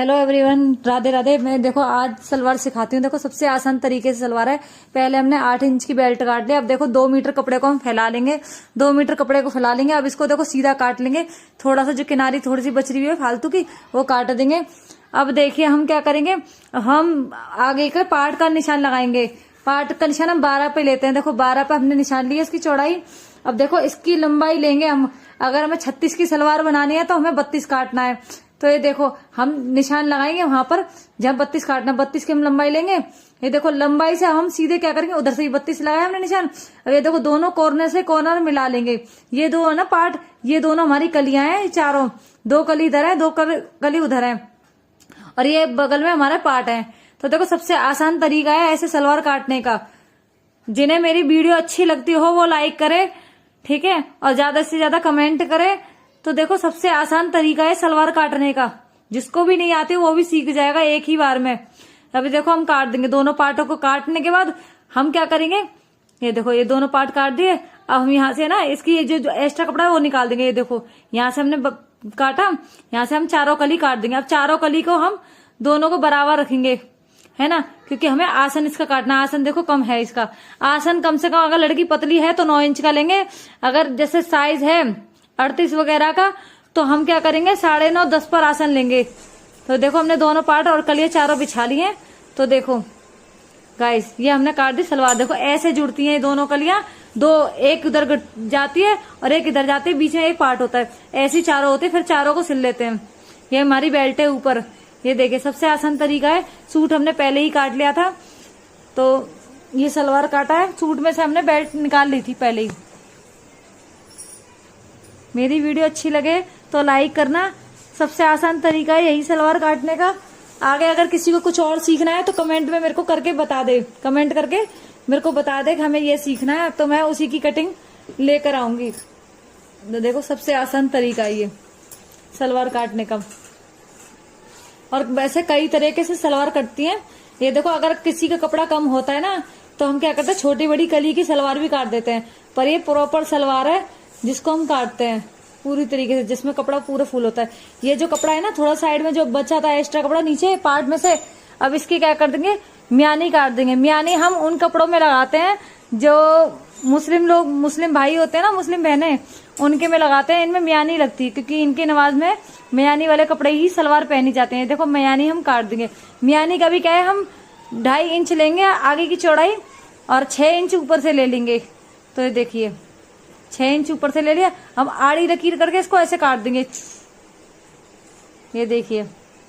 Hello everyone, Radhe Radhe. मैं देखो आज सलवार सिखाती हूँ। देखो सबसे आसान तरीके से सलवार है। पहले हमने 8 इंच की बेल्ट काट ली। अब देखो 2 मीटर कपड़े को हम फैला लेंगे। 2 मीटर कपड़े को फैला लेंगे। अब इसको देखो सीधा काट लेंगे। थोड़ा सा जो किनारी थोड़ी सी बच रही है फालतू की, वो काट देंगे। अब देखिए हम क्या करेंगे, हम आगे के पार्ट का निशान लगाएंगे। पार्ट का निशान हम 12 पे लेते हैं। देखो 12 पे हमने निशान लिया इसकी चौड़ाई। अब देखो इसकी लंबाई लेंगे हम। अगर हमें 36 की सलवार बनानी है तो हमें 32 काटना है। तो ये देखो हम निशान लगाएंगे वहां पर जब 32 काटना, 32 की हम लंबाई लेंगे। ये देखो लंबाई से हम सीधे क्या करेंगे, उधर से ही 32 लगाया हमने निशान। अब ये देखो दोनों कॉर्नर से कॉर्नर मिला लेंगे। ये दो है ना पार्ट, ये दोनों हमारी कलियां हैं चारों। 2 कली इधर है, 2 कली उधर है, और ये बगल में हमारा पार्ट है। तो देखो सबसे आसान तरीका है ऐसे सलवार काटने का। जिन्हें मेरी वीडियो अच्छी लगती हो वो लाइक करे, ठीक है, और ज्यादा से ज्यादा कमेंट करे। तो देखो सबसे आसान तरीका है सलवार काटने का। जिसको भी नहीं आती वो भी सीख जाएगा एक ही बार में। अभी देखो हम काट देंगे। दोनों पार्टों को काटने के बाद हम क्या करेंगे, ये देखो ये दोनों पार्ट काट दिए। अब हम यहाँ से ना इसकी ये जो एक्स्ट्रा कपड़ा है वो निकाल देंगे। ये देखो यहाँ से हमने काटा, यहाँ से हम चारों कली काट देंगे। अब चारों कली को हम दोनों को बराबर रखेंगे, है ना, क्योंकि हमें आसन इसका काटना। आसन देखो कम है इसका। आसन कम से कम, अगर लड़की पतली है तो 9 इंच का लेंगे। अगर जैसे साइज है 38 वगैरह का तो हम क्या करेंगे 9.5 10 पर आसन लेंगे। तो देखो हमने दोनों पार्ट और कलियां चारों बिछा ली हैं। तो देखो गाइस ये हमने काट दी सलवार। देखो ऐसे जुड़ती हैं ये दोनों कलियां, दो एक उधर जाती है और एक इधर जाती है, बीच में एक पार्ट होता है। ऐसी चारों होते हैं, फिर चारों को सिल लेते हैं। ये हमारी बेल्ट है ऊपर। ये देखिए सबसे आसान तरीका है। सूट हमने पहले ही काट लिया था, तो ये सलवार काटा है। सूट में से हमने बेल्ट निकाल ली थी पहले ही। मेरी वीडियो अच्छी लगे तो लाइक करना। सबसे आसान तरीका है यही सलवार काटने का। आगे अगर किसी को कुछ और सीखना है तो कमेंट में मेरे को करके बता दे। कमेंट करके मेरे को बता दे कि हमें ये सीखना है, तो मैं उसी की कटिंग लेकर आऊंगी। तो देखो सबसे आसान तरीका है ये सलवार काटने का। और वैसे कई तरीके से सलवार कटती हैं। ये देखो अगर किसी का कपड़ा कम होता है ना तो हम क्या करते हैं, छोटी बड़ी कली की सलवार भी काट देते हैं। पर ये प्रॉपर सलवार है जिसको हम काटते हैं पूरी तरीके से, जिसमें कपड़ा पूरा फुल होता है। ये जो कपड़ा है ना थोड़ा साइड में जो बचा था एक्स्ट्रा कपड़ा नीचे पार्ट में से, अब इसकी क्या कर देंगे, म्यानी काट देंगे। म्यानी हम उन कपड़ों में लगाते हैं जो मुस्लिम भाई होते हैं ना, मुस्लिम बहनें, उनके में लगाते हैं। इनमें म्यानी लगती है क्योंकि इनकी नमाज में म्यानी वाले कपड़े ही सलवार पहनी जाते हैं। देखो म्यानी हम काट देंगे। म्यानी का भी क्या है, हम 2.5 इंच लेंगे आगे की चौड़ाई और 6 इंच ऊपर से ले लेंगे। तो ये देखिए 6 इंच ऊपर से ले लिया। हम आड़ी लकीर करके इसको ऐसे काट देंगे। ये देखिए